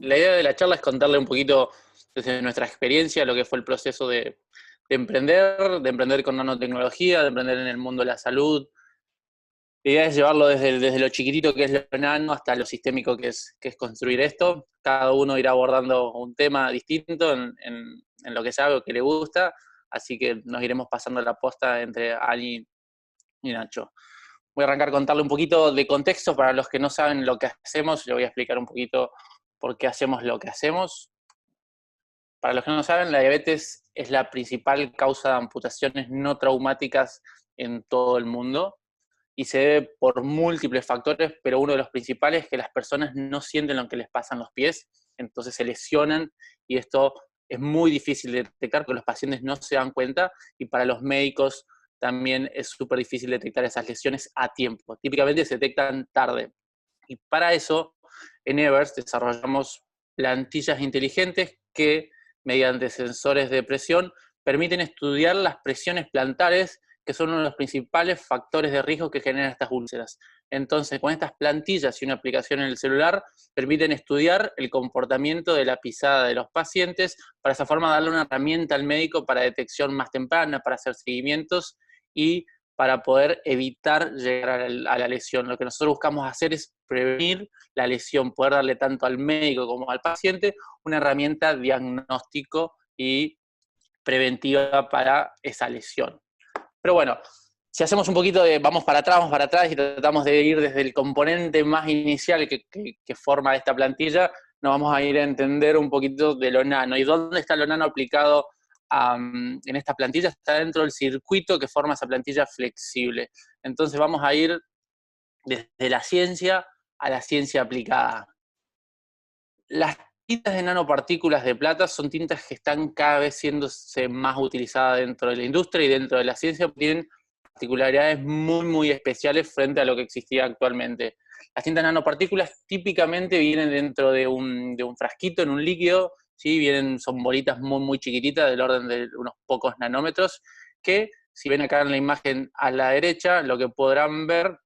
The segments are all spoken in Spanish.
La idea de la charla es contarle un poquito desde nuestra experiencia lo que fue el proceso de emprender con nanotecnología, de emprender en el mundo de la salud. La idea es llevarlo desde lo chiquitito que es lo nano hasta lo sistémico que es construir esto. Cada uno irá abordando un tema distinto en lo que sabe o que le gusta, así que nos iremos pasando la posta entre Ali y Nacho. Voy a arrancar a contarle un poquito de contexto para los que no saben lo que hacemos. Le voy a explicar un poquito por qué hacemos lo que hacemos. Para los que no saben, la diabetes es la principal causa de amputaciones no traumáticas en todo el mundo y se debe por múltiples factores, pero uno de los principales es que las personas no sienten lo que les pasa en los pies, entonces se lesionan y esto es muy difícil de detectar porque los pacientes no se dan cuenta y para los médicos también es súper difícil detectar esas lesiones a tiempo. Típicamente se detectan tarde. Y para eso, en Evers desarrollamos plantillas inteligentes que, mediante sensores de presión, permiten estudiar las presiones plantares, que son uno de los principales factores de riesgo que generan estas úlceras. Entonces, con estas plantillas y una aplicación en el celular, permiten estudiar el comportamiento de la pisada de los pacientes, para esa forma darle una herramienta al médico para detección más temprana, para hacer seguimientos y para poder evitar llegar a la lesión. Lo que nosotros buscamos hacer es prevenir la lesión, poder darle tanto al médico como al paciente una herramienta diagnóstico y preventiva para esa lesión. Pero bueno, si hacemos un poquito vamos para atrás y tratamos de ir desde el componente más inicial que forma esta plantilla, nos vamos a ir a entender un poquito de lo nano. ¿Y dónde está lo nano aplicado en esta plantilla? Está dentro del circuito que forma esa plantilla flexible. Entonces vamos a ir desde la ciencia a la ciencia aplicada. Las tintas de nanopartículas de plata son tintas que están cada vez siéndose más utilizadas dentro de la industria y dentro de la ciencia, tienen particularidades muy especiales frente a lo que existía actualmente. Las tintas nanopartículas típicamente vienen dentro de un frasquito, en un líquido, ¿sí? Son bolitas muy chiquititas, del orden de unos pocos nanómetros, que si ven acá en la imagen a la derecha, lo que podrán ver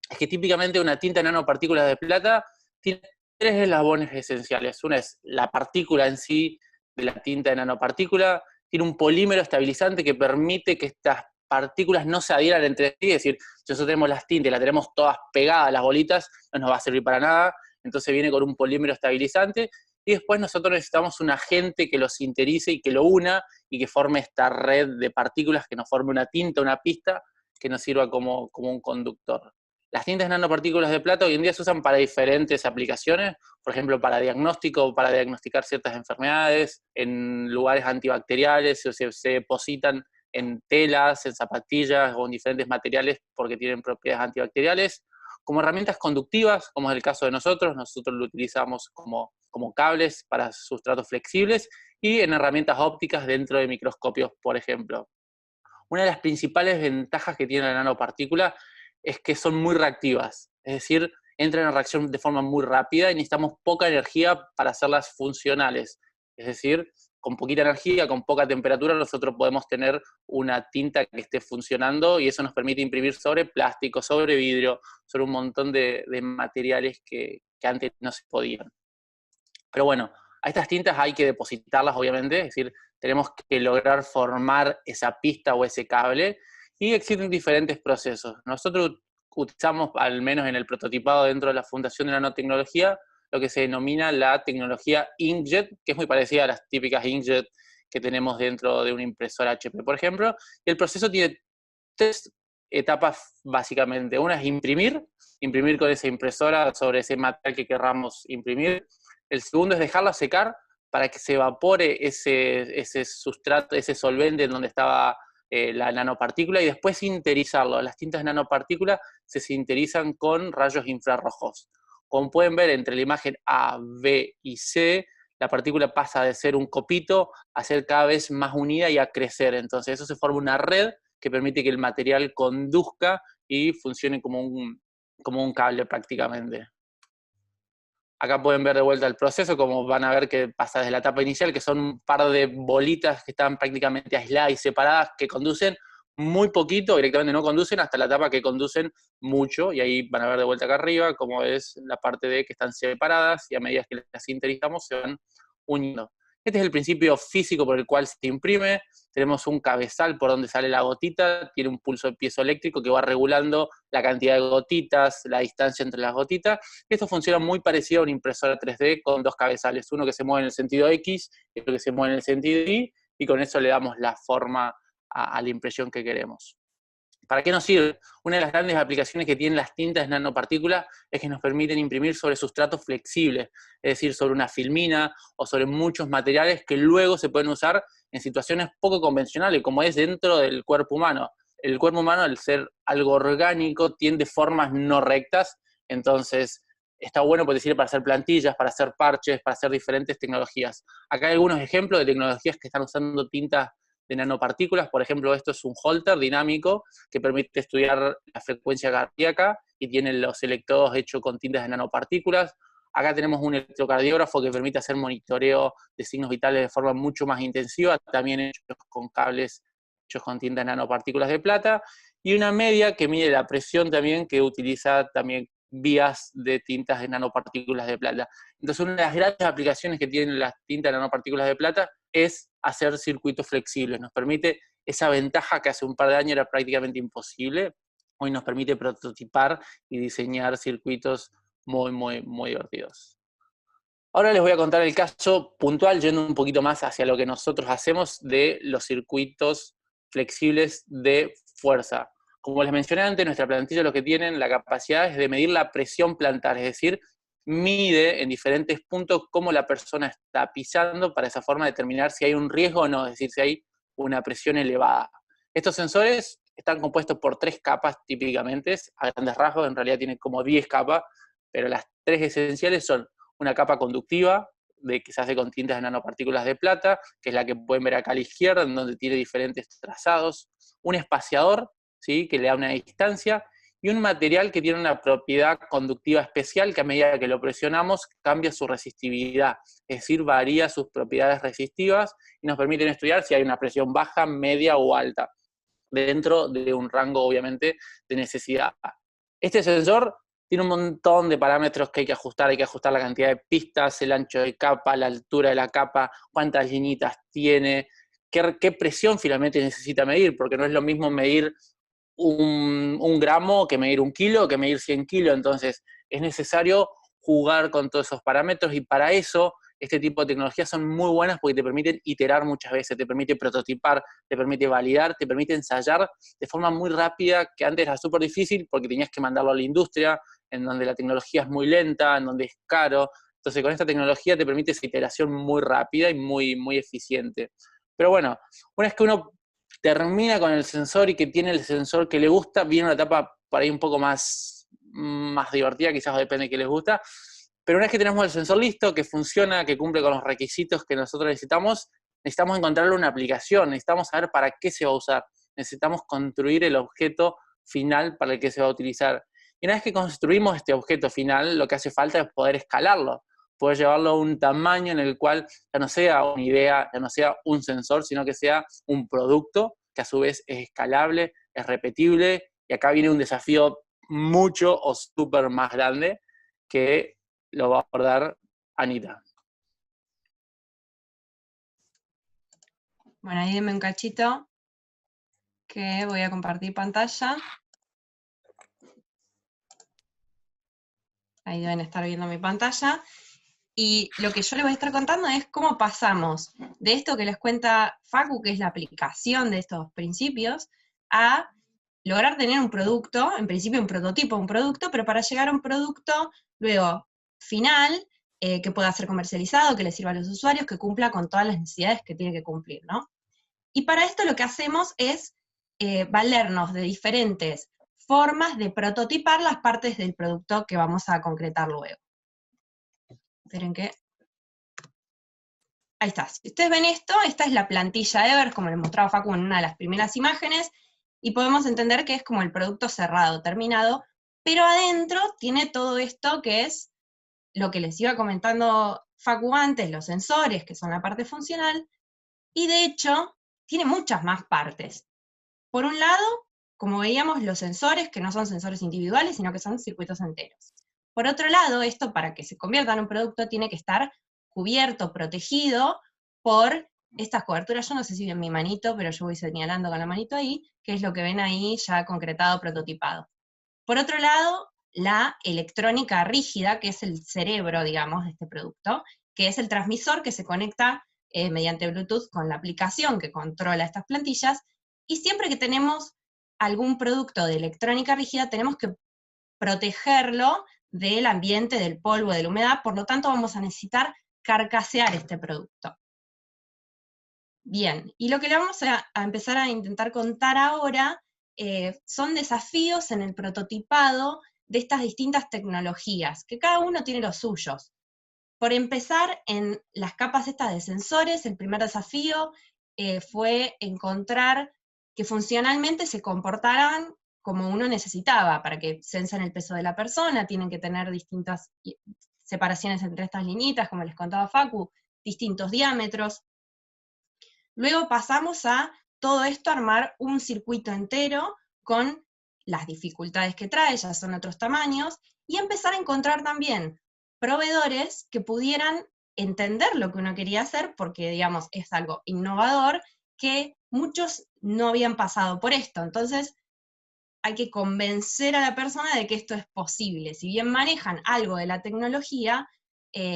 es que típicamente una tinta de nanopartículas de plata tiene tres eslabones esenciales. Una es la partícula en sí de la tinta de nanopartícula, tiene un polímero estabilizante que permite que estas partículas no se adhieran entre sí, es decir, si nosotros tenemos las tintas y las tenemos todas pegadas, las bolitas, no nos va a servir para nada, entonces viene con un polímero estabilizante, y después nosotros necesitamos un agente que lo sinterice y que lo una, y que forme esta red de partículas, que nos forme una tinta, una pista, que nos sirva como un conductor. Las tintas nanopartículas de plata hoy en día se usan para diferentes aplicaciones, por ejemplo, para diagnóstico, para diagnosticar ciertas enfermedades, en lugares antibacteriales, se depositan en telas, en zapatillas o en diferentes materiales porque tienen propiedades antibacteriales, como herramientas conductivas, como es el caso de nosotros lo utilizamos como cables para sustratos flexibles, y en herramientas ópticas dentro de microscopios, por ejemplo. Una de las principales ventajas que tiene la nanopartícula es que son muy reactivas, es decir, entran en reacción de forma muy rápida y necesitamos poca energía para hacerlas funcionales. Es decir, con poquita energía, con poca temperatura, nosotros podemos tener una tinta que esté funcionando y eso nos permite imprimir sobre plástico, sobre vidrio, sobre un montón de materiales que antes no se podían. Pero bueno, a estas tintas hay que depositarlas, obviamente, es decir, tenemos que lograr formar esa pista o ese cable, y existen diferentes procesos. Nosotros utilizamos, al menos en el prototipado dentro de la Fundación de Nanotecnología, lo que se denomina la tecnología inkjet, que es muy parecida a las típicas inkjet que tenemos dentro de una impresora HP, por ejemplo, y el proceso tiene tres etapas básicamente. Una es imprimir con esa impresora sobre ese material que querramos imprimir. El segundo es dejarla secar para que se evapore ese sustrato, ese solvente en donde estaba la nanopartícula, y después sinterizarlo. Las tintas nanopartículas se sinterizan con rayos infrarrojos. Como pueden ver entre la imagen A, B y C, la partícula pasa de ser un copito a ser cada vez más unida y a crecer. Entonces eso se forma una red que permite que el material conduzca y funcione como un cable prácticamente. Acá pueden ver de vuelta el proceso, como van a ver que pasa desde la etapa inicial, que son un par de bolitas que están prácticamente aisladas y separadas, que conducen muy poquito, directamente no conducen, hasta la etapa que conducen mucho, y ahí van a ver de vuelta acá arriba, como es la parte de que están separadas, y a medida que las sinterizamos se van uniendo. Este es el principio físico por el cual se imprime. Tenemos un cabezal por donde sale la gotita, tiene un pulso piezoeléctrico que va regulando la cantidad de gotitas, la distancia entre las gotitas. Esto funciona muy parecido a una impresora 3D con dos cabezales, uno que se mueve en el sentido X y otro que se mueve en el sentido Y, y con eso le damos la forma a la impresión que queremos. ¿Para qué nos sirve? Una de las grandes aplicaciones que tienen las tintas de nanopartículas es que nos permiten imprimir sobre sustratos flexibles, es decir, sobre una filmina o sobre muchos materiales que luego se pueden usar en situaciones poco convencionales, como es dentro del cuerpo humano. El cuerpo humano, al ser algo orgánico, tiende formas no rectas, entonces está bueno porque sirve para hacer plantillas, para hacer parches, para hacer diferentes tecnologías. Acá hay algunos ejemplos de tecnologías que están usando tintas de nanopartículas. Por ejemplo, esto es un holter dinámico que permite estudiar la frecuencia cardíaca y tiene los electrodos hechos con tintas de nanopartículas. Acá tenemos un electrocardiógrafo que permite hacer monitoreo de signos vitales de forma mucho más intensiva, también hechos con cables hechos con tintas de nanopartículas de plata, y una media que mide la presión también, que utiliza también vías de tintas de nanopartículas de plata. Entonces, una de las grandes aplicaciones que tienen las tintas de nanopartículas de plata es hacer circuitos flexibles. Nos permite esa ventaja que hace un par de años era prácticamente imposible. Hoy nos permite prototipar y diseñar circuitos muy divertidos. Ahora les voy a contar el caso puntual, yendo un poquito más hacia lo que nosotros hacemos de los circuitos flexibles de fuerza. Como les mencioné antes, nuestra plantilla lo que tienen la capacidad es de medir la presión plantar, es decir, mide en diferentes puntos cómo la persona está pisando para esa forma determinar si hay un riesgo o no, es decir, si hay una presión elevada. Estos sensores están compuestos por 3 capas típicamente, a grandes rasgos, en realidad tienen como 10 capas, pero las 3 esenciales son una capa conductiva, que se hace con tintas de nanopartículas de plata, que es la que pueden ver acá a la izquierda, en donde tiene diferentes trazados, un espaciador, ¿sí?, que le da una distancia, y un material que tiene una propiedad conductiva especial que a medida que lo presionamos cambia su resistividad, es decir, varía sus propiedades resistivas y nos permiten estudiar si hay una presión baja, media o alta, dentro de un rango obviamente de necesidad. Este sensor tiene un montón de parámetros que hay que ajustar la cantidad de pistas, el ancho de capa, la altura de la capa, cuántas linitas tiene, qué presión finalmente necesita medir, porque no es lo mismo medir un gramo que medir 1 kilo, que medir 100 kilos, entonces es necesario jugar con todos esos parámetros y para eso este tipo de tecnologías son muy buenas porque te permiten iterar muchas veces, te permite prototipar, te permite validar, te permite ensayar de forma muy rápida, que antes era súper difícil porque tenías que mandarlo a la industria, en donde la tecnología es muy lenta, en donde es caro. Entonces con esta tecnología te permite esa iteración muy rápida y muy eficiente. Pero bueno, una vez que uno termina con el sensor y que tiene el sensor que le gusta, viene una etapa por ahí un poco más divertida, quizás depende de qué les gusta, pero una vez que tenemos el sensor listo, que funciona, que cumple con los requisitos que nosotros necesitamos encontrarle una aplicación, necesitamos saber para qué se va a usar, necesitamos construir el objeto final para el que se va a utilizar. Y una vez que construimos este objeto final, lo que hace falta es poder escalarlo, poder llevarlo a un tamaño en el cual ya no sea una idea, ya no sea un sensor, sino que sea un producto que a su vez es escalable, es repetible, y acá viene un desafío mucho o súper más grande que lo va a abordar Anita. Bueno, ahí denme un cachito que voy a compartir pantalla. Ahí deben estar viendo mi pantalla. Y lo que yo les voy a estar contando es cómo pasamos de esto que les cuenta Facu, que es la aplicación de estos principios, a lograr tener un producto, en principio un prototipo, un producto, pero para llegar a un producto luego final, que pueda ser comercializado, que le sirva a los usuarios, que cumpla con todas las necesidades que tiene que cumplir, ¿no? Y para esto lo que hacemos es valernos de diferentes formas de prototipar las partes del producto que vamos a concretar luego. Esperen que... Ahí está. Si ustedes ven esto, esta es la plantilla Evers, como les mostraba Facu en una de las primeras imágenes, y podemos entender que es como el producto cerrado, terminado, pero adentro tiene todo esto que es lo que les iba comentando Facu antes, los sensores, que son la parte funcional, y de hecho tiene muchas más partes. Por un lado, como veíamos, los sensores, que no son sensores individuales, sino que son circuitos enteros. Por otro lado, esto para que se convierta en un producto tiene que estar cubierto, protegido por estas coberturas. Yo no sé si ven mi manito, pero yo voy señalando con la manito ahí, que es lo que ven ahí ya concretado, prototipado. Por otro lado, la electrónica rígida, que es el cerebro, digamos, de este producto, que es el transmisor que se conecta mediante Bluetooth con la aplicación que controla estas plantillas, y siempre que tenemos algún producto de electrónica rígida, tenemos que protegerlo del ambiente, del polvo, de la humedad, por lo tanto vamos a necesitar carcasear este producto. Bien, y lo que le vamos a empezar a intentar contar ahora son desafíos en el prototipado de estas distintas tecnologías, que cada uno tiene los suyos. Por empezar, en las capas estas de sensores, el primer desafío fue encontrar que funcionalmente se comportaran como uno necesitaba, para que sensen el peso de la persona, tienen que tener distintas separaciones entre estas liñitas, como les contaba Facu, distintos diámetros. Luego pasamos a todo esto armar un circuito entero con las dificultades que trae, ya son otros tamaños, y empezar a encontrar también proveedores que pudieran entender lo que uno quería hacer, porque, digamos, es algo innovador, que muchos no habían pasado por esto. Entonces, hay que convencer a la persona de que esto es posible. Si bien manejan algo de la tecnología,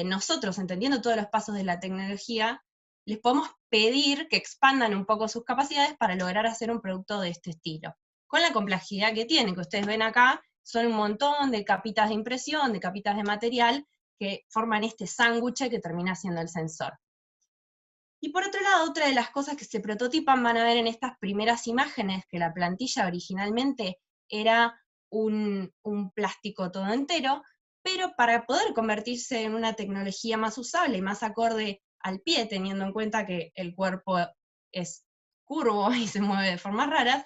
nosotros, entendiendo todos los pasos de la tecnología, les podemos pedir que expandan un poco sus capacidades para lograr hacer un producto de este estilo. Con la complejidad que tiene, que ustedes ven acá, son un montón de capitas de impresión, de capitas de material, que forman este sándwich que termina siendo el sensor. Y por otro lado, otra de las cosas que se prototipan, van a ver en estas primeras imágenes, que la plantilla originalmente era un plástico todo entero, pero para poder convertirse en una tecnología más usable y más acorde al pie, teniendo en cuenta que el cuerpo es curvo y se mueve de formas raras,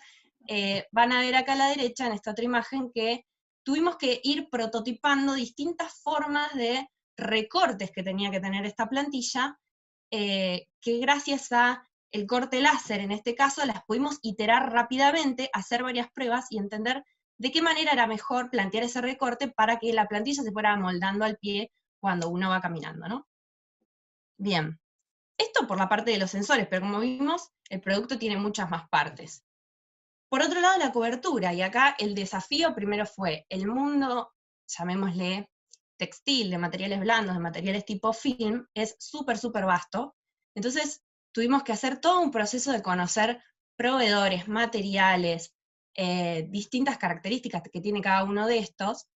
van a ver acá a la derecha, en esta otra imagen, que tuvimos que ir prototipando distintas formas de recortes que tenía que tener esta plantilla, que gracias a el corte láser, en este caso, las pudimos iterar rápidamente, hacer varias pruebas y entender de qué manera era mejor plantear ese recorte para que la plantilla se fuera amoldando al pie cuando uno va caminando, ¿no? Bien, esto por la parte de los sensores, pero como vimos, el producto tiene muchas más partes. Por otro lado, la cobertura, y acá el desafío primero fue el mundo, llamémosle textil, de materiales blandos, de materiales tipo film, es súper, súper vasto. Entonces tuvimos que hacer todo un proceso de conocer proveedores, materiales, distintas características que tiene cada uno de estos,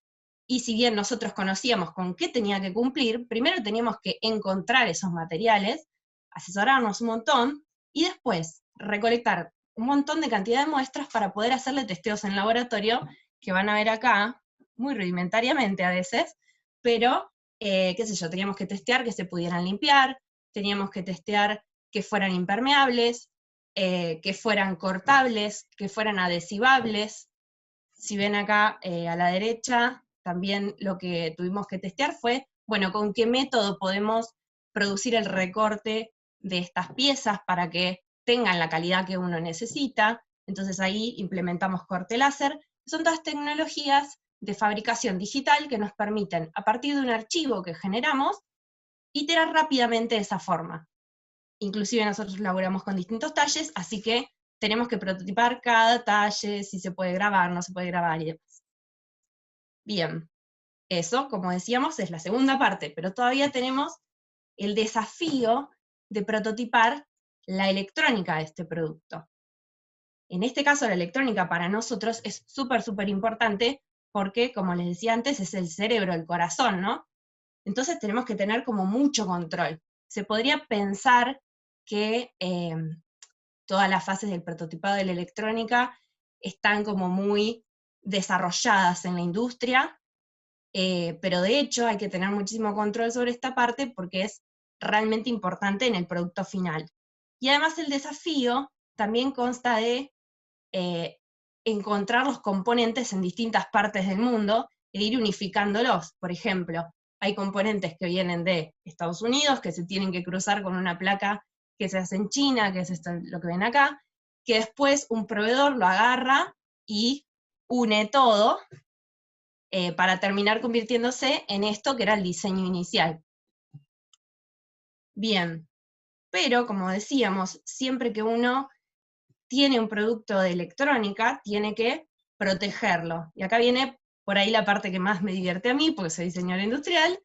y si bien nosotros conocíamos con qué tenía que cumplir, primero teníamos que encontrar esos materiales, asesorarnos un montón, y después recolectar un montón de cantidad de muestras para poder hacerle testeos en laboratorio, que van a ver acá, muy rudimentariamente a veces, pero, qué sé yo, teníamos que testear que se pudieran limpiar, teníamos que testear que fueran impermeables, que fueran cortables, que fueran adhesivables. Si ven acá a la derecha, también lo que tuvimos que testear fue, bueno, con qué método podemos producir el recorte de estas piezas para que tengan la calidad que uno necesita. Entonces ahí implementamos corte láser. Son todas tecnologías de fabricación digital que nos permiten, a partir de un archivo que generamos, iterar rápidamente de esa forma. Inclusive nosotros laboramos con distintos talles, así que tenemos que prototipar cada talle, si se puede grabar, no se puede grabar y demás. Bien, eso, como decíamos, es la segunda parte, pero todavía tenemos el desafío de prototipar la electrónica de este producto. En este caso, la electrónica para nosotros es súper, súper importante porque, como les decía antes, es el cerebro, el corazón, ¿no? Entonces tenemos que tener como mucho control. Se podría pensar que todas las fases del prototipado de la electrónica están como muy desarrolladas en la industria, pero de hecho hay que tener muchísimo control sobre esta parte porque es realmente importante en el producto final. Y además el desafío también consta de encontrar los componentes en distintas partes del mundo e ir unificándolos. Por ejemplo, hay componentes que vienen de Estados Unidos, que se tienen que cruzar con una placa que se hace en China, que es esto lo que ven acá, que después un proveedor lo agarra y une todo para terminar convirtiéndose en esto que era el diseño inicial. Bien, pero como decíamos, siempre que uno tiene un producto de electrónica, tiene que protegerlo. Y acá viene por ahí la parte que más me divierte a mí, porque soy diseñadora industrial,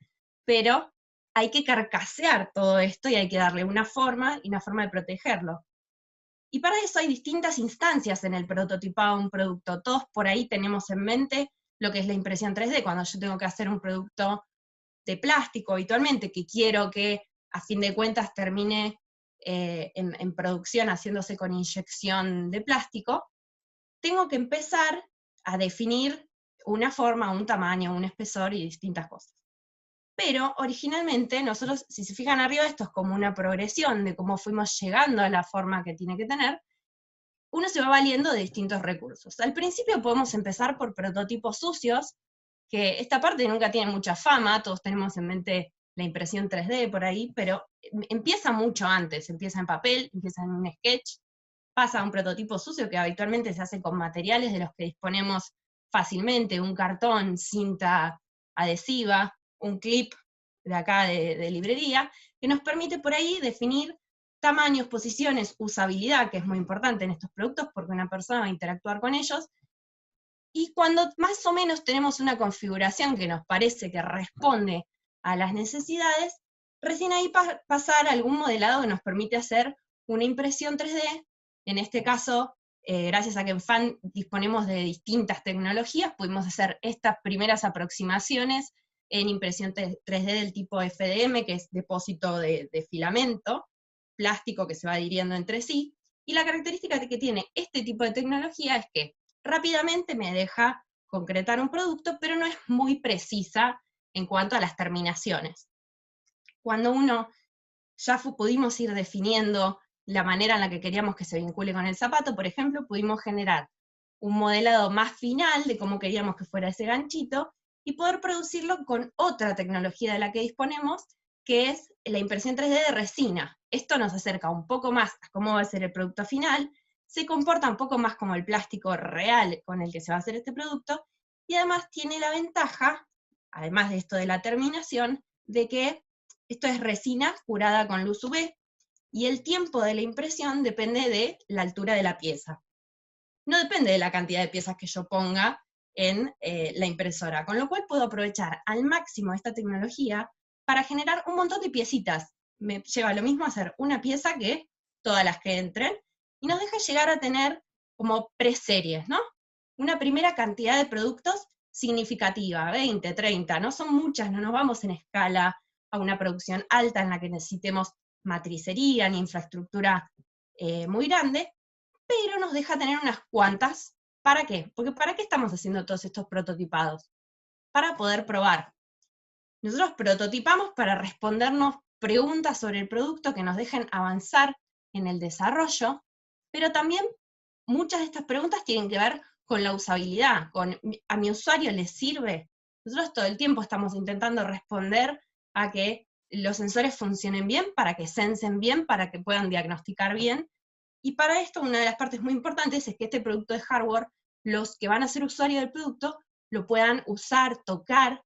pero hay que carcasear todo esto y hay que darle una forma y una forma de protegerlo. Y para eso hay distintas instancias en el prototipado de un producto. Todos por ahí tenemos en mente lo que es la impresión 3D, cuando yo tengo que hacer un producto de plástico habitualmente, que quiero que a fin de cuentas termine en producción haciéndose con inyección de plástico, tengo que empezar a definir una forma, un tamaño, un espesor y distintas cosas. Pero originalmente nosotros, si se fijan arriba, esto es como una progresión de cómo fuimos llegando a la forma que tiene que tener. Uno se va valiendo de distintos recursos. Al principio podemos empezar por prototipos sucios, que esta parte nunca tiene mucha fama, todos tenemos en mente la impresión 3D por ahí, pero empieza mucho antes, empieza en papel, empieza en un sketch, pasa a un prototipo sucio que habitualmente se hace con materiales de los que disponemos fácilmente, un cartón, cinta adhesiva, un clip de acá de librería, que nos permite por ahí definir tamaños, posiciones, usabilidad, que es muy importante en estos productos porque una persona va a interactuar con ellos, y cuando más o menos tenemos una configuración que nos parece que responde a las necesidades, recién ahí pasar a algún modelado que nos permite hacer una impresión 3D. En este caso, gracias a que en FAN disponemos de distintas tecnologías, pudimos hacer estas primeras aproximaciones en impresión 3D del tipo FDM, que es depósito de filamento, plástico que se va adhiriendo entre sí, y la característica que tiene este tipo de tecnología es que rápidamente me deja concretar un producto, pero no es muy precisa en cuanto a las terminaciones. Cuando ya pudimos ir definiendo la manera en la que queríamos que se vincule con el zapato, por ejemplo, pudimos generar un modelado más final de cómo queríamos que fuera ese ganchito, y poder producirlo con otra tecnología de la que disponemos, que es la impresión 3D de resina. Esto nos acerca un poco más a cómo va a ser el producto final, se comporta un poco más como el plástico real con el que se va a hacer este producto, y además tiene la ventaja, además de esto de la terminación, de que esto es resina curada con luz UV, y el tiempo de la impresión depende de la altura de la pieza. No depende de la cantidad de piezas que yo ponga en la impresora, con lo cual puedo aprovechar al máximo esta tecnología para generar un montón de piecitas. Me lleva lo mismo hacer una pieza que todas las que entren, y nos deja llegar a tener como preseries, ¿no? Una primera cantidad de productos significativa, 20, 30, no son muchas, no nos vamos en escala a una producción alta en la que necesitemos matricería ni infraestructura muy grande, pero nos deja tener unas cuantas. ¿Para qué? Porque ¿para qué estamos haciendo todos estos prototipados? Para poder probar. Nosotros prototipamos para respondernos preguntas sobre el producto que nos dejen avanzar en el desarrollo, pero también muchas de estas preguntas tienen que ver con la usabilidad, con ¿a mi usuario le sirve? Nosotros todo el tiempo estamos intentando responder a que los sensores funcionen bien, para que sensen bien, para que puedan diagnosticar bien, y para esto una de las partes muy importantes es que este producto de hardware, los que van a ser usuarios del producto, lo puedan usar, tocar,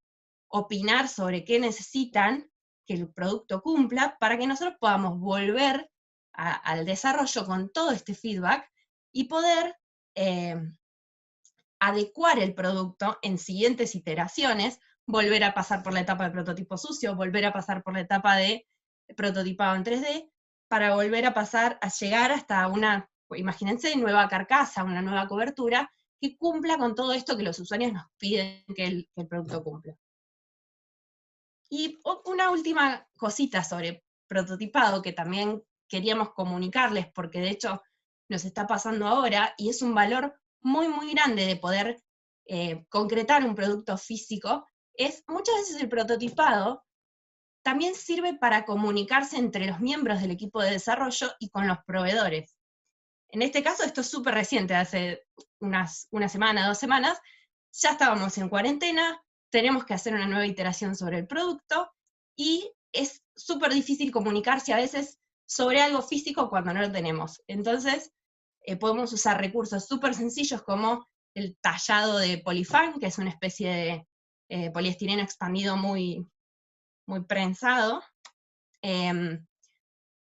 opinar sobre qué necesitan que el producto cumpla, para que nosotros podamos volver al desarrollo con todo este feedback y poder adecuar el producto en siguientes iteraciones, volver a pasar por la etapa de prototipo sucio, volver a pasar por la etapa de prototipado en 3D, para volver a pasar a llegar hasta una, imagínense, nueva carcasa, una nueva cobertura, que cumpla con todo esto que los usuarios nos piden que el producto cumpla. Y una última cosita sobre prototipado que también queríamos comunicarles, porque de hecho nos está pasando ahora, y es un valor muy, muy grande de poder concretar un producto físico, es muchas veces el prototipado también sirve para comunicarse entre los miembros del equipo de desarrollo y con los proveedores. En este caso, esto es súper reciente, hace una semana, 2 semanas, ya estábamos en cuarentena, tenemos que hacer una nueva iteración sobre el producto, y es súper difícil comunicarse a veces sobre algo físico cuando no lo tenemos. Entonces, podemos usar recursos súper sencillos como el tallado de polifán, que es una especie de poliestireno expandido muy, muy prensado,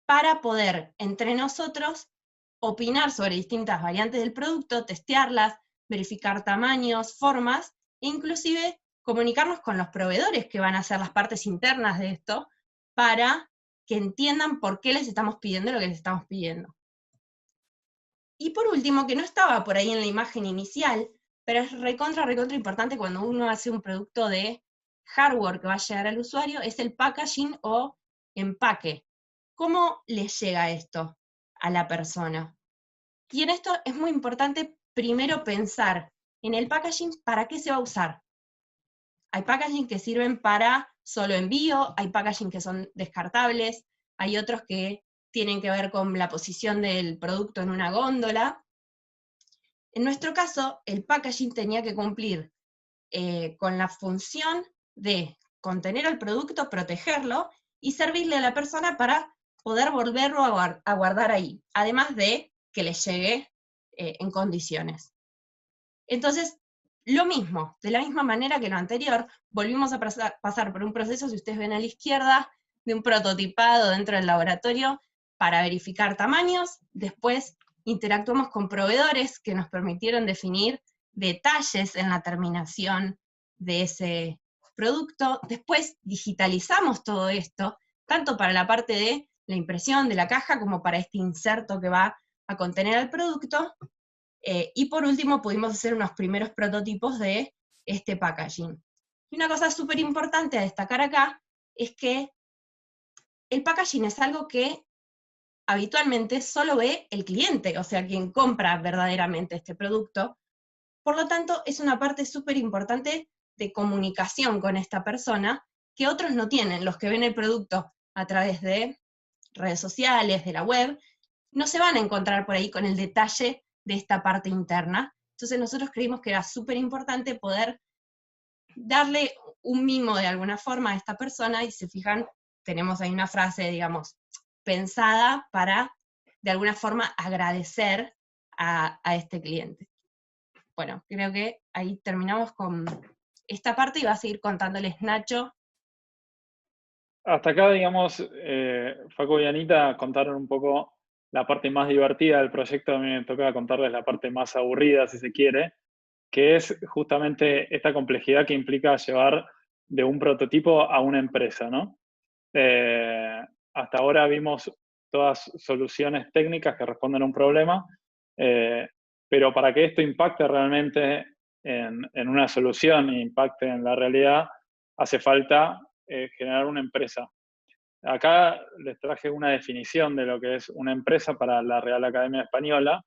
para poder entre nosotros opinar sobre distintas variantes del producto, testearlas, verificar tamaños, formas, e inclusive comunicarnos con los proveedores que van a ser las partes internas de esto, para que entiendan por qué les estamos pidiendo lo que les estamos pidiendo. Y por último, que no estaba por ahí en la imagen inicial, pero es recontra importante cuando uno hace un producto de hardware que va a llegar al usuario, es el packaging o empaque. ¿Cómo le llega esto a la persona? Y en esto es muy importante primero pensar en el packaging, ¿para qué se va a usar? Hay packaging que sirven para solo envío, hay packaging que son descartables, hay otros que tienen que ver con la posición del producto en una góndola. En nuestro caso, el packaging tenía que cumplir con la función de contener el producto, protegerlo, y servirle a la persona para poder volverlo a guardar ahí, además de que le llegue en condiciones. Entonces, lo mismo, de la misma manera que lo anterior, volvimos a pasar por un proceso, si ustedes ven a la izquierda, de un prototipado dentro del laboratorio para verificar tamaños, después interactuamos con proveedores que nos permitieron definir detalles en la terminación de ese producto, después digitalizamos todo esto, tanto para la parte de la impresión de la caja como para este inserto que va a contener el producto, y por último pudimos hacer unos primeros prototipos de este packaging. Y una cosa súper importante a destacar acá es que el packaging es algo que habitualmente solo ve el cliente, o sea, quien compra verdaderamente este producto. Por lo tanto, es una parte súper importante de comunicación con esta persona que otros no tienen. Los que ven el producto a través de redes sociales, de la web, no se van a encontrar por ahí con el detalle de esta parte interna. Entonces nosotros creímos que era súper importante poder darle un mimo de alguna forma a esta persona, y si se fijan, tenemos ahí una frase, digamos, pensada para de alguna forma agradecer a este cliente. Bueno, creo que ahí terminamos con esta parte y va a seguir contándoles Nacho. Hasta acá, digamos, Facu y Anita contaron un poco la parte más divertida del proyecto. A mí me toca contarles la parte más aburrida, si se quiere, que es justamente esta complejidad que implica llevar de un prototipo a una empresa, ¿no? Hasta ahora vimos todas soluciones técnicas que responden a un problema, pero para que esto impacte realmente en una solución e impacte en la realidad, hace falta generar una empresa. Acá les traje una definición de lo que es una empresa para la Real Academia Española.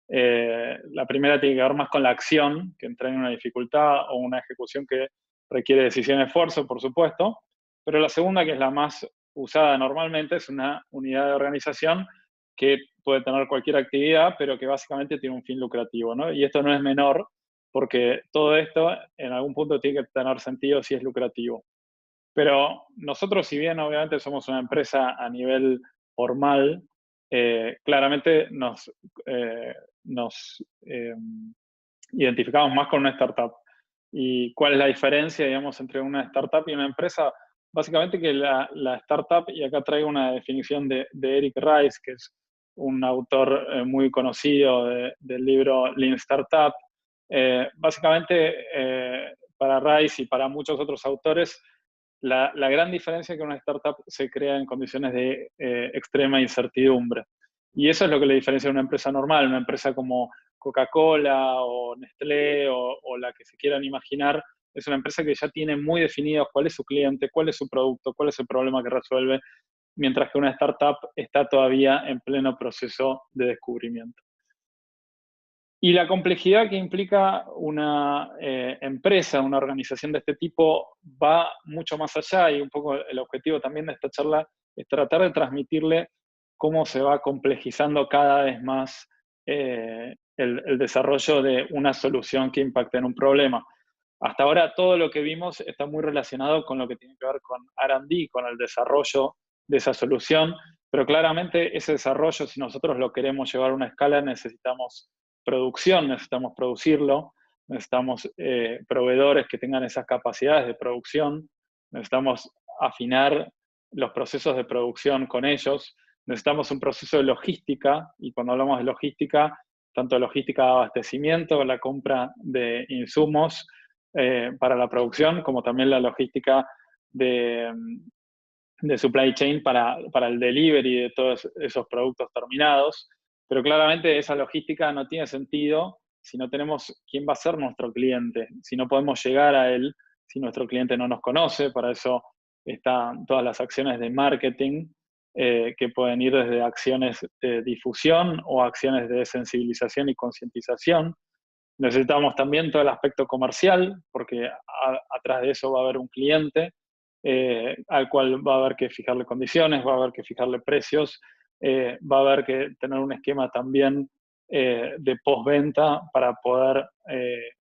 La primera tiene que ver más con la acción, que entra en una dificultad o una ejecución que requiere decisión y esfuerzo, por supuesto. Pero la segunda, que es la más usada normalmente, es una unidad de organización que puede tener cualquier actividad, pero que básicamente tiene un fin lucrativo, ¿no? Y esto no es menor, porque todo esto en algún punto tiene que tener sentido si es lucrativo. Pero nosotros, si bien obviamente somos una empresa a nivel formal, claramente nos identificamos más con una startup. ¿Y cuál es la diferencia, digamos, entre una startup y una empresa? Básicamente que la startup, y acá traigo una definición de Eric Rice, que es un autor muy conocido del libro Lean Startup. Básicamente, para Rice y para muchos otros autores, la gran diferencia es que una startup se crea en condiciones de extrema incertidumbre. Y eso es lo que le diferencia a una empresa normal. Una empresa como Coca-Cola o Nestlé o la que se quieran imaginar, es una empresa que ya tiene muy definido cuál es su cliente, cuál es su producto, cuál es el problema que resuelve, mientras que una startup está todavía en pleno proceso de descubrimiento. Y la complejidad que implica una empresa, una organización de este tipo, va mucho más allá, y un poco el objetivo también de esta charla es tratar de transmitirle cómo se va complejizando cada vez más el desarrollo de una solución que impacte en un problema. Hasta ahora todo lo que vimos está muy relacionado con lo que tiene que ver con R&D, con el desarrollo de esa solución, Pero claramente ese desarrollo, si nosotros lo queremos llevar a una escala, necesitamos producción, necesitamos producirlo, necesitamos proveedores que tengan esas capacidades de producción, necesitamos afinar los procesos de producción con ellos, necesitamos un proceso de logística, y cuando hablamos de logística, tanto logística de abastecimiento, la compra de insumos para la producción, como también la logística de supply chain para el delivery de todos esos productos terminados. Pero claramente esa logística no tiene sentido si no tenemos quién va a ser nuestro cliente, si no podemos llegar a él, si nuestro cliente no nos conoce. Para eso están todas las acciones de marketing, que pueden ir desde acciones de difusión o acciones de sensibilización y concientización. Necesitamos también todo el aspecto comercial, porque atrás de eso va a haber un cliente al cual va a haber que fijarle condiciones, va a haber que fijarle precios, va a haber que tener un esquema también de postventa para poder,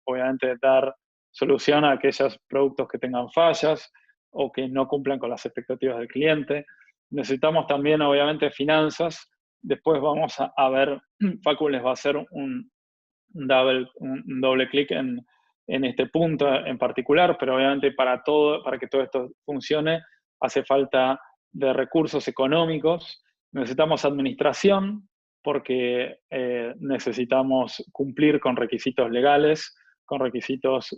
obviamente, dar solución a aquellos productos que tengan fallas o que no cumplan con las expectativas del cliente. Necesitamos también, obviamente, finanzas. Después vamos a ver, Facu les va a hacer un doble clic en este punto en particular, pero obviamente para que todo esto funcione hace falta de recursos económicos. Necesitamos administración porque necesitamos cumplir con requisitos legales, con requisitos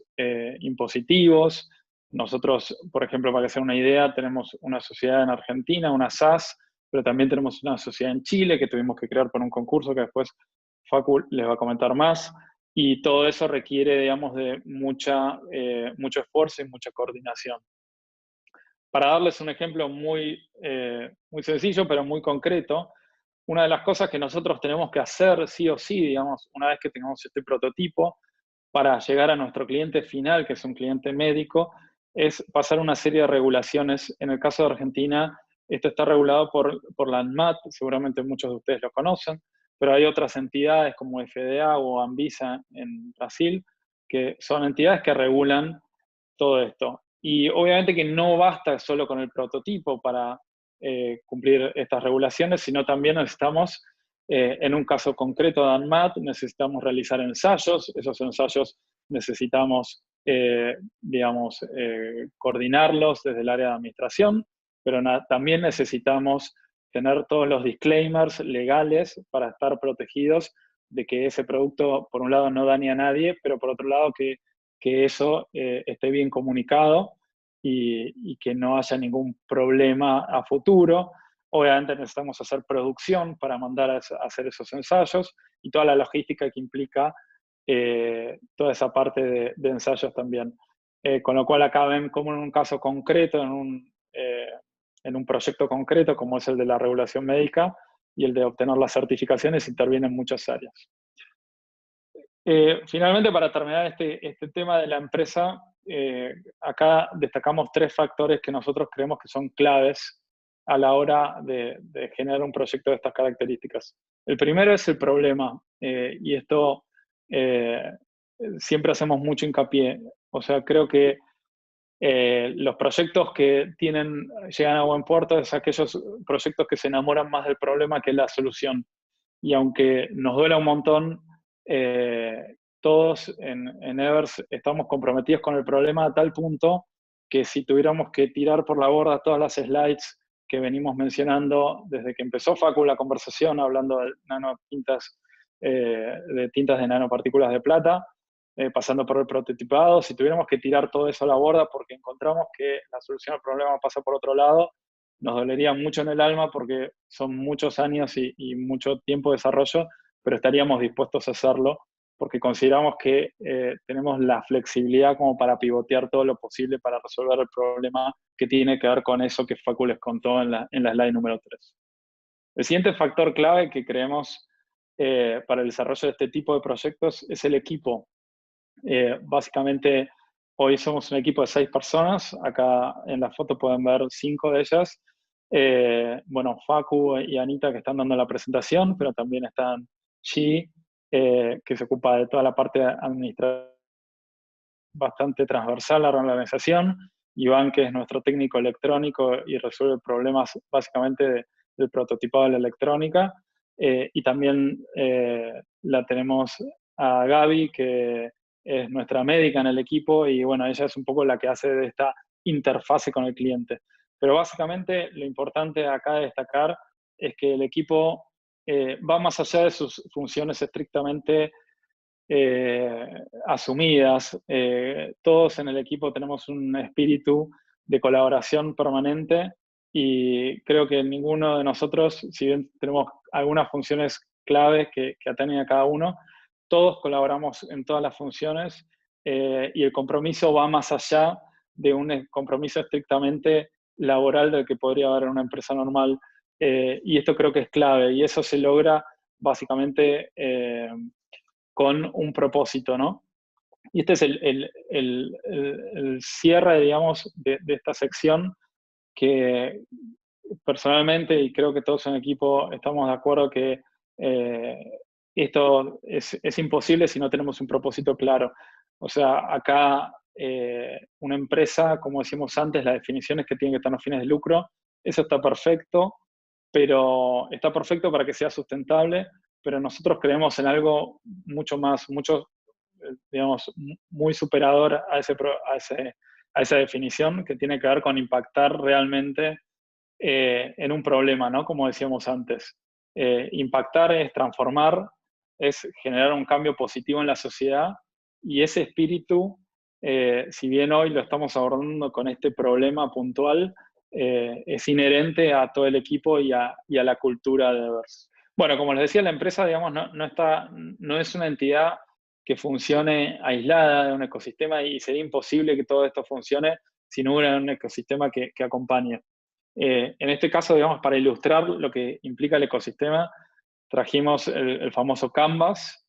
impositivos. Nosotros, por ejemplo, para que sea una idea, tenemos una sociedad en Argentina, una SAS, pero también tenemos una sociedad en Chile que tuvimos que crear por un concurso que después Facu les va a comentar más. Y todo eso requiere, digamos, de mucho esfuerzo y mucha coordinación. Para darles un ejemplo muy sencillo, pero muy concreto, una de las cosas que nosotros tenemos que hacer sí o sí, digamos, una vez que tengamos este prototipo, para llegar a nuestro cliente final, que es un cliente médico, es pasar una serie de regulaciones. En el caso de Argentina, esto está regulado por la ANMAT, seguramente muchos de ustedes lo conocen, pero hay otras entidades como FDA o Anvisa en Brasil, que son entidades que regulan todo esto. Y obviamente que no basta solo con el prototipo para cumplir estas regulaciones, sino también necesitamos, en un caso concreto de ANMAT, necesitamos realizar ensayos. Esos ensayos necesitamos, digamos, coordinarlos desde el área de administración, pero también necesitamos tener todos los disclaimers legales para estar protegidos de que ese producto, por un lado, no dañe a nadie, pero por otro lado, que eso esté bien comunicado y que no haya ningún problema a futuro. Obviamente necesitamos hacer producción para mandar a hacer esos ensayos y toda la logística que implica toda esa parte de ensayos también. Con lo cual acá ven como en un caso concreto, en un proyecto concreto como es el de la regulación médica y el de obtener las certificaciones, intervienen muchas áreas. Finalmente, para terminar este tema de la empresa, acá destacamos 3 factores que nosotros creemos que son claves a la hora de generar un proyecto de estas características. El primero es el problema, y esto siempre hacemos mucho hincapié. O sea, creo que los proyectos que llegan a buen puerto es aquellos proyectos que se enamoran más del problema que la solución. Y aunque nos duela un montón, todos en Evers estamos comprometidos con el problema a tal punto que si tuviéramos que tirar por la borda todas las slides que venimos mencionando desde que empezó Facu la conversación, hablando de tintas de nanopartículas de plata, pasando por el prototipado, si tuviéramos que tirar todo eso a la borda porque encontramos que la solución al problema pasa por otro lado, nos dolería mucho en el alma porque son muchos años y mucho tiempo de desarrollo, pero estaríamos dispuestos a hacerlo porque consideramos que tenemos la flexibilidad como para pivotear todo lo posible para resolver el problema que tiene que ver con eso que Facu les contó en la slide número 3. El siguiente factor clave que creemos para el desarrollo de este tipo de proyectos es el equipo. Básicamente, hoy somos un equipo de 6 personas. Acá en la foto pueden ver 5 de ellas. Bueno, Facu y Anita que están dando la presentación, pero también están Xi, que se ocupa de toda la parte administrativa bastante transversal a la organización. Iván, que es nuestro técnico electrónico y resuelve problemas básicamente de del prototipado de la electrónica. Y también la tenemos a Gaby, que es nuestra médica en el equipo, y bueno, ella es un poco la que hace de esta interfase con el cliente. Pero básicamente lo importante acá de destacar es que el equipo va más allá de sus funciones estrictamente asumidas. Todos en el equipo tenemos un espíritu de colaboración permanente y creo que ninguno de nosotros, si bien tenemos algunas funciones claves que atañen a cada uno, todos colaboramos en todas las funciones y el compromiso va más allá de un compromiso estrictamente laboral del que podría haber en una empresa normal. Y esto creo que es clave y eso se logra básicamente con un propósito, ¿no? Y este es el cierre, digamos, de esta sección que personalmente, y creo que todos en el equipo estamos de acuerdo que esto es imposible si no tenemos un propósito claro. O sea, acá una empresa, como decíamos antes, la definición es que tiene que estar en fines de lucro. Eso está perfecto, pero está perfecto para que sea sustentable, pero nosotros creemos en algo mucho más, digamos, muy superador a esa definición, que tiene que ver con impactar realmente en un problema, ¿no? Como decíamos antes. Impactar es transformar, es generar un cambio positivo en la sociedad, y ese espíritu, si bien hoy lo estamos abordando con este problema puntual, es inherente a todo el equipo y a la cultura de Everse. Bueno, como les decía, la empresa, digamos, no es una entidad que funcione aislada de un ecosistema, y sería imposible que todo esto funcione si no hubiera un ecosistema que acompañe. En este caso, digamos, para ilustrar lo que implica el ecosistema, trajimos el famoso Canvas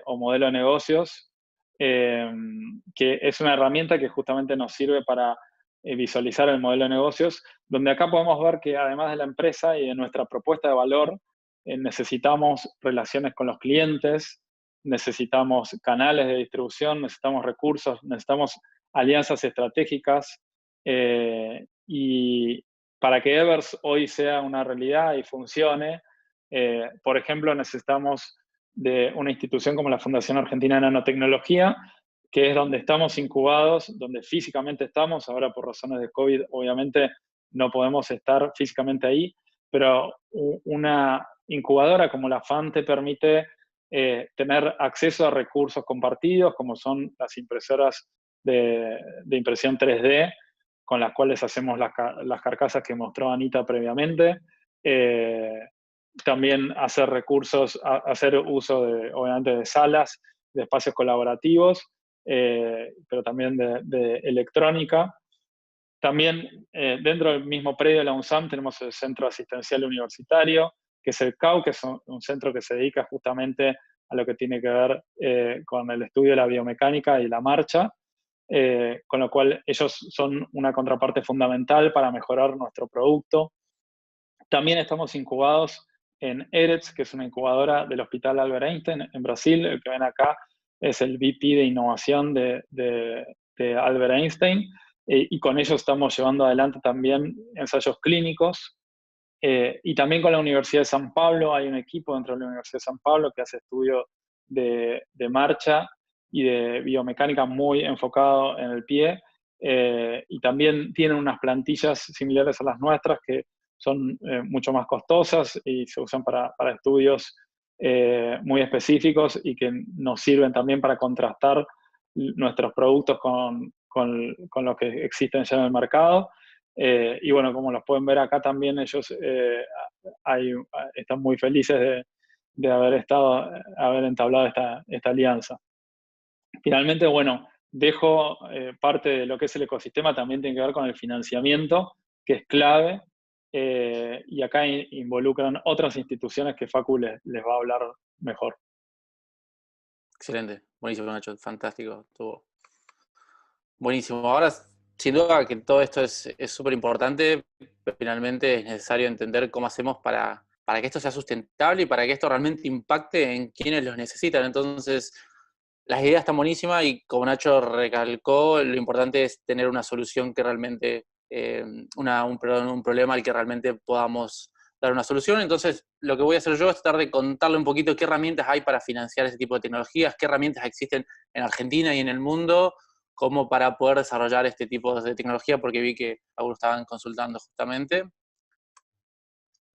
o modelo de negocios, que es una herramienta que justamente nos sirve para visualizar el modelo de negocios, donde acá podemos ver que además de la empresa y de nuestra propuesta de valor, necesitamos relaciones con los clientes, necesitamos canales de distribución, necesitamos recursos, necesitamos alianzas estratégicas y para que Everse hoy sea una realidad y funcione, por ejemplo, necesitamos de una institución como la Fundación Argentina de Nanotecnología, que es donde estamos incubados, donde físicamente estamos. Ahora por razones de COVID obviamente no podemos estar físicamente ahí, pero una incubadora como la FAN te permite tener acceso a recursos compartidos, como son las impresoras de impresión 3D, con las cuales hacemos las carcasas que mostró Anita previamente. También hacer hacer uso obviamente de salas, de espacios colaborativos, pero también de electrónica. También dentro del mismo predio de la UNSAM tenemos el Centro Asistencial Universitario, que es el CAU, que es un centro que se dedica justamente a lo que tiene que ver con el estudio de la biomecánica y la marcha, con lo cual ellos son una contraparte fundamental para mejorar nuestro producto. También estamos incubados en ERETS, que es una incubadora del Hospital Albert Einstein en Brasil. El que ven acá es el VP de innovación de Albert Einstein, y con ellos estamos llevando adelante también ensayos clínicos. Y también con la Universidad de San Pablo hay un equipo dentro de la Universidad de San Pablo que hace estudio de marcha y de biomecánica muy enfocado en el pie, y también tienen unas plantillas similares a las nuestras que son mucho más costosas y se usan para estudios muy específicos y que nos sirven también para contrastar nuestros productos con los que existen ya en el mercado. Y bueno, como los pueden ver acá también, ellos están muy felices de haber entablado esta alianza. Finalmente, bueno, dejo parte de lo que es el ecosistema, también tiene que ver con el financiamiento, que es clave, y acá involucran otras instituciones que Facu les va a hablar mejor. Excelente, buenísimo, Nacho, fantástico, estuvo buenísimo. Ahora, sin duda que todo esto es súper importante, pero finalmente es necesario entender cómo hacemos para que esto sea sustentable y para que esto realmente impacte en quienes los necesitan. Entonces, las ideas están buenísimas y como Nacho recalcó, lo importante es tener una solución que realmente, un problema al que realmente podamos dar una solución. Entonces, lo que voy a hacer yo es tratar de contarle un poquito qué herramientas hay para financiar ese tipo de tecnologías, qué herramientas existen en Argentina y en el mundo como para poder desarrollar este tipo de tecnología, porque vi que algunos estaban consultando justamente.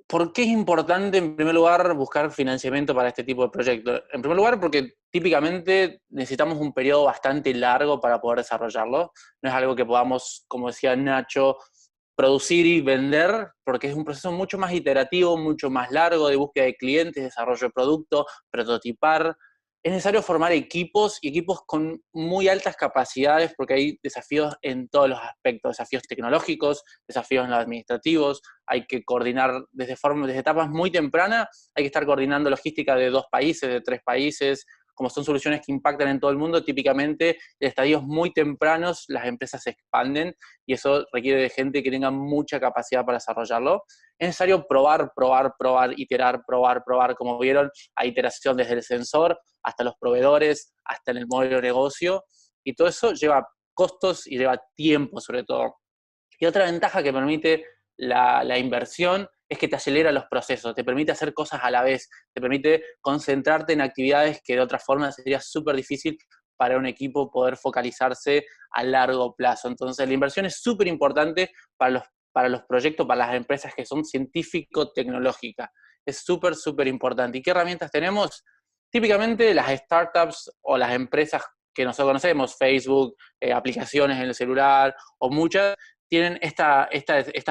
¿Por qué es importante, en primer lugar, buscar financiamiento para este tipo de proyectos? En primer lugar, porque típicamente necesitamos un periodo bastante largo para poder desarrollarlo. No es algo que podamos, como decía Nacho, producir y vender, porque es un proceso mucho más iterativo, mucho más largo de búsqueda de clientes, desarrollo de producto, prototipar. Es necesario formar equipos y equipos con muy altas capacidades, porque hay desafíos en todos los aspectos, desafíos tecnológicos, desafíos en los administrativos, hay que coordinar desde etapas muy tempranas, hay que estar coordinando logística de 2 países, de 3 países, como son soluciones que impactan en todo el mundo, típicamente en estadios muy tempranos las empresas se expanden y eso requiere de gente que tenga mucha capacidad para desarrollarlo. Es necesario probar, iterar, probar, como vieron, hay iteración desde el sensor hasta los proveedores, hasta en el modelo de negocio, y todo eso lleva costos y lleva tiempo sobre todo. Y otra ventaja que permite la inversión es que te acelera los procesos, te permite hacer cosas a la vez, te permite concentrarte en actividades que de otra forma sería súper difícil para un equipo poder focalizarse a largo plazo. Entonces la inversión es súper importante para los proyectos, para las empresas que son científico-tecnológicas. Es súper importante. ¿Y qué herramientas tenemos? Típicamente las startups o las empresas que nosotros conocemos, Facebook, aplicaciones en el celular o muchas, tienen esta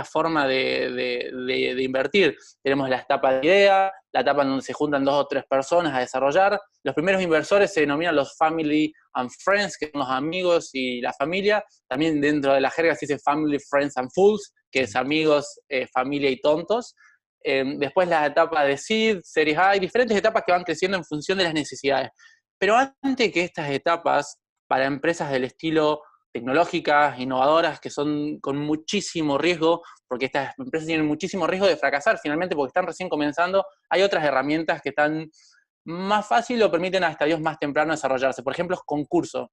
forma de invertir. Tenemos la etapa de idea, la etapa en donde se juntan 2 o 3 personas a desarrollar. Los primeros inversores se denominan los family and friends, que son los amigos y la familia. También dentro de la jerga se dice family, friends and fools, que es amigos, familia y tontos. Después la etapa de seed, series A, hay diferentes etapas que van creciendo en función de las necesidades. Pero antes que estas etapas, para empresas del estilo tecnológicas, innovadoras, que son con muchísimo riesgo, porque estas empresas tienen muchísimo riesgo de fracasar finalmente porque están recién comenzando, hay otras herramientas que están más fácil o permiten a estadios más tempranos desarrollarse. Por ejemplo, concursos.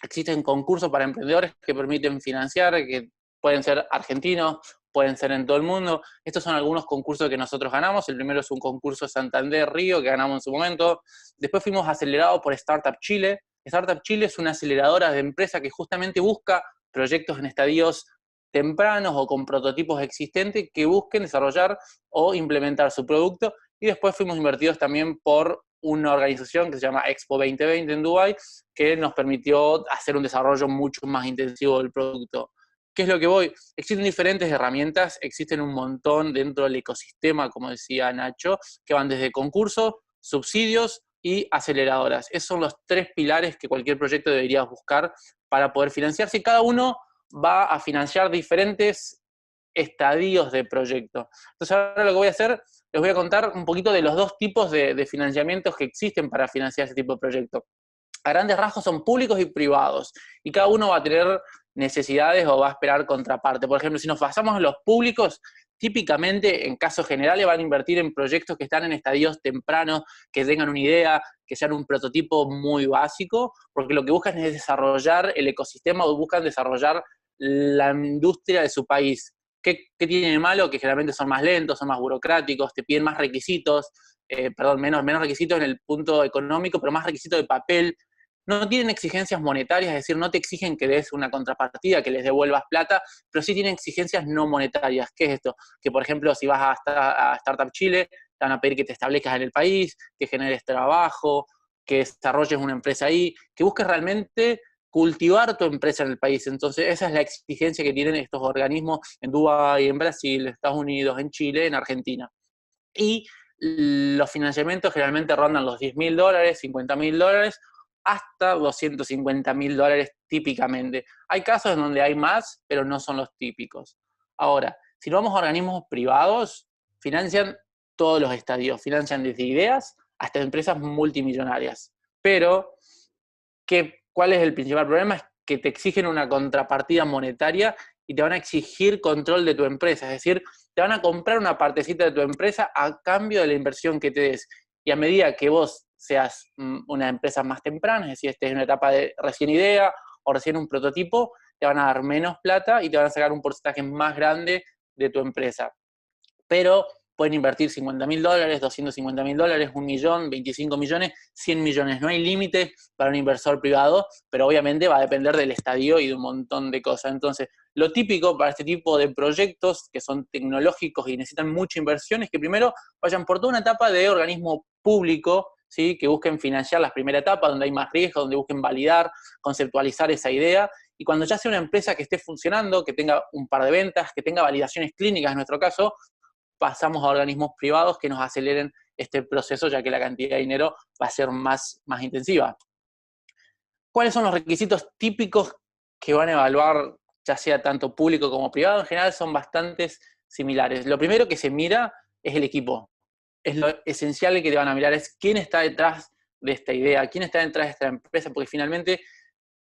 Existen concursos para emprendedores que permiten financiar, que pueden ser argentinos, pueden ser en todo el mundo. Estos son algunos concursos que nosotros ganamos. El primero es un concurso Santander Río que ganamos en su momento. Después fuimos acelerados por Startup Chile. Startup Chile es una aceleradora de empresa que justamente busca proyectos en estadios tempranos o con prototipos existentes que busquen desarrollar o implementar su producto. Y después fuimos invertidos también por una organización que se llama Expo 2020 en Dubái, que nos permitió hacer un desarrollo mucho más intensivo del producto. ¿Qué es lo que voy? Existen diferentes herramientas, existen un montón dentro del ecosistema, como decía Nacho, que van desde concursos, subsidios y aceleradoras. Esos son los 3 pilares que cualquier proyecto debería buscar para poder financiarse. Cada uno va a financiar diferentes estadios de proyecto. Entonces ahora lo que voy a hacer, les voy a contar un poquito de los 2 tipos de financiamientos que existen para financiar ese tipo de proyecto. A grandes rasgos son públicos y privados, y cada uno va a tener necesidades o va a esperar contraparte. Por ejemplo, si nos basamos en los públicos, típicamente, en casos generales, van a invertir en proyectos que están en estadios tempranos, que tengan una idea, que sean un prototipo muy básico, porque lo que buscan es desarrollar el ecosistema o buscan desarrollar la industria de su país. ¿Qué tiene de malo? Que generalmente son más lentos, son más burocráticos, te piden más requisitos, menos requisitos en el punto económico, pero más requisitos de papel. No tienen exigencias monetarias, es decir, no te exigen que des una contrapartida, que les devuelvas plata, pero sí tienen exigencias no monetarias. ¿Qué es esto? Que, por ejemplo, si vas a Startup Chile, te van a pedir que te establezcas en el país, que generes trabajo, que desarrolles una empresa ahí, que busques realmente cultivar tu empresa en el país. Entonces, esa es la exigencia que tienen estos organismos en Dubái, en Brasil, en Estados Unidos, en Chile, en Argentina. Y los financiamientos generalmente rondan los $10.000, $50.000, hasta $250.000 típicamente. Hay casos en donde hay más, pero no son los típicos. Ahora, si nos vamos a organismos privados, financian todos los estadios, financian desde ideas hasta empresas multimillonarias. Pero, ¿cuál es el principal problema? Es que te exigen una contrapartida monetaria y te van a exigir control de tu empresa, es decir, te van a comprar una partecita de tu empresa a cambio de la inversión que te des. Y a medida que vos seas una empresa más temprana, es decir, estés en una etapa de recién idea o recién un prototipo, te van a dar menos plata y te van a sacar un porcentaje más grande de tu empresa. Pero pueden invertir $50.000, $250.000, 1 millón, 25 millones, 100 millones. No hay límite para un inversor privado, pero obviamente va a depender del estadio y de un montón de cosas. Entonces, lo típico para este tipo de proyectos que son tecnológicos y necesitan mucha inversión es que primero vayan por toda una etapa de organismo público, ¿sí? Que busquen financiar la primera etapa, donde hay más riesgo, donde busquen validar, conceptualizar esa idea. Y cuando ya sea una empresa que esté funcionando, que tenga un par de ventas, que tenga validaciones clínicas en nuestro caso, pasamos a organismos privados que nos aceleren este proceso, ya que la cantidad de dinero va a ser más intensiva. ¿Cuáles son los requisitos típicos que van a evaluar, ya sea tanto público como privado? En general son bastante similares. Lo primero que se mira es el equipo. Es lo esencial que te van a mirar, es quién está detrás de esta idea, quién está detrás de esta empresa, porque finalmente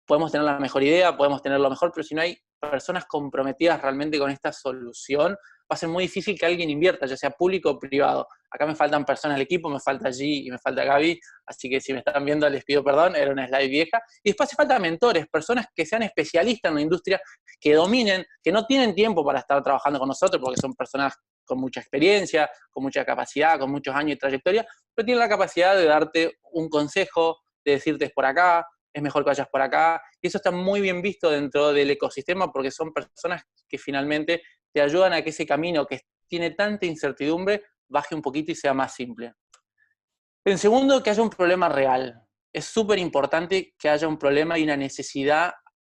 podemos tener la mejor idea, podemos tener lo mejor, pero si no hay personas comprometidas realmente con esta solución, va a ser muy difícil que alguien invierta, ya sea público o privado. Acá me faltan personas del equipo, me falta G y me falta Gaby, así que si me están viendo les pido perdón, era una slide vieja. Y después hace falta mentores, personas que sean especialistas en la industria, que dominen, que no tienen tiempo para estar trabajando con nosotros, porque son personas con mucha experiencia, con mucha capacidad, con muchos años de trayectoria, pero tienen la capacidad de darte un consejo, de decirte es por acá, es mejor que vayas por acá, y eso está muy bien visto dentro del ecosistema porque son personas que finalmente te ayudan a que ese camino que tiene tanta incertidumbre baje un poquito y sea más simple. En segundo, que haya un problema real. Es súper importante que haya un problema y una necesidad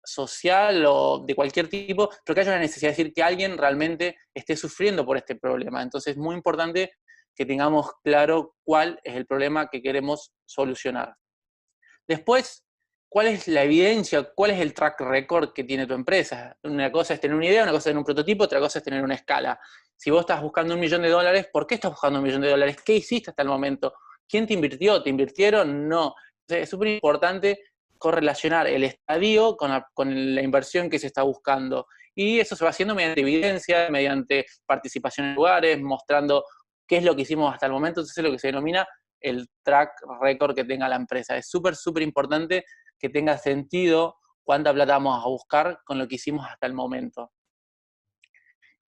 social o de cualquier tipo, pero que haya una necesidad, es decir, que alguien realmente esté sufriendo por este problema. Entonces es muy importante que tengamos claro cuál es el problema que queremos solucionar. Después, ¿cuál es la evidencia? ¿Cuál es el track record que tiene tu empresa? Una cosa es tener una idea, una cosa es tener un prototipo, otra cosa es tener una escala. Si vos estás buscando $1 millón, ¿por qué estás buscando $1 millón? ¿Qué hiciste hasta el momento? ¿Quién te invirtió? ¿Te invirtieron? No. Entonces, es súper importante correlacionar el estadio con la inversión que se está buscando. Y eso se va haciendo mediante evidencia, mediante participación en lugares, mostrando qué es lo que hicimos hasta el momento. Entonces, es lo que se denomina el track record que tenga la empresa. Es súper, súper importante que tenga sentido cuánta plata vamos a buscar con lo que hicimos hasta el momento.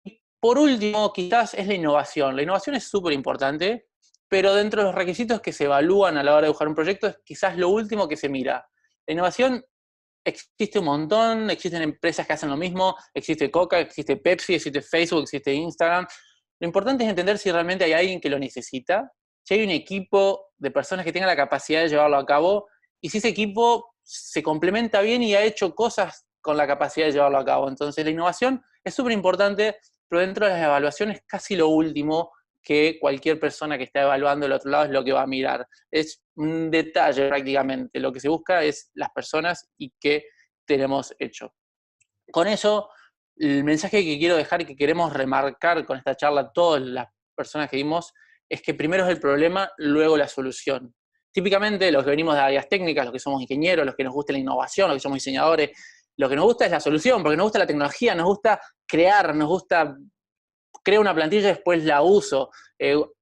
Y por último, quizás es la innovación. La innovación es súper importante, pero dentro de los requisitos que se evalúan a la hora de buscar un proyecto es quizás lo último que se mira. La innovación existe un montón, existen empresas que hacen lo mismo, existe Coca, existe Pepsi, existe Facebook, existe Instagram. Lo importante es entender si realmente hay alguien que lo necesita, si hay un equipo de personas que tengan la capacidad de llevarlo a cabo, y si ese equipo se complementa bien y ha hecho cosas con la capacidad de llevarlo a cabo. Entonces la innovación es súper importante, pero dentro de las evaluaciones casi lo último que cualquier persona que está evaluando del otro lado es lo que va a mirar. Es un detalle prácticamente. Lo que se busca es las personas y qué tenemos hecho. Con eso, el mensaje que quiero dejar y que queremos remarcar con esta charla, todas las personas que vimos, es que primero es el problema, luego la solución. Típicamente los que venimos de áreas técnicas, los que somos ingenieros, los que nos gusta la innovación, los que somos diseñadores, lo que nos gusta es la solución, porque nos gusta la tecnología, nos gusta crear, nos gusta creo una plantilla y después la uso,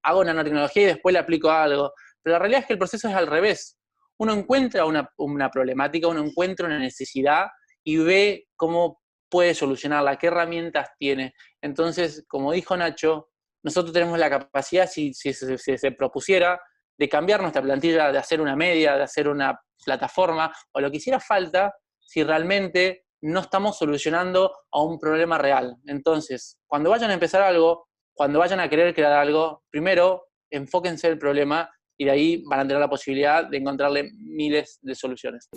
hago nanotecnología y después le aplico algo. Pero la realidad es que el proceso es al revés. Uno encuentra una problemática, uno encuentra una necesidad y ve cómo puede solucionarla, qué herramientas tiene. Entonces, como dijo Nacho, nosotros tenemos la capacidad, si se propusiera, de cambiar nuestra plantilla, de hacer una media, de hacer una plataforma, o lo que hiciera falta, si realmente no estamos solucionando a un problema real. Entonces, cuando vayan a empezar algo, cuando vayan a querer crear algo, primero enfóquense en el problema y de ahí van a tener la posibilidad de encontrarle miles de soluciones.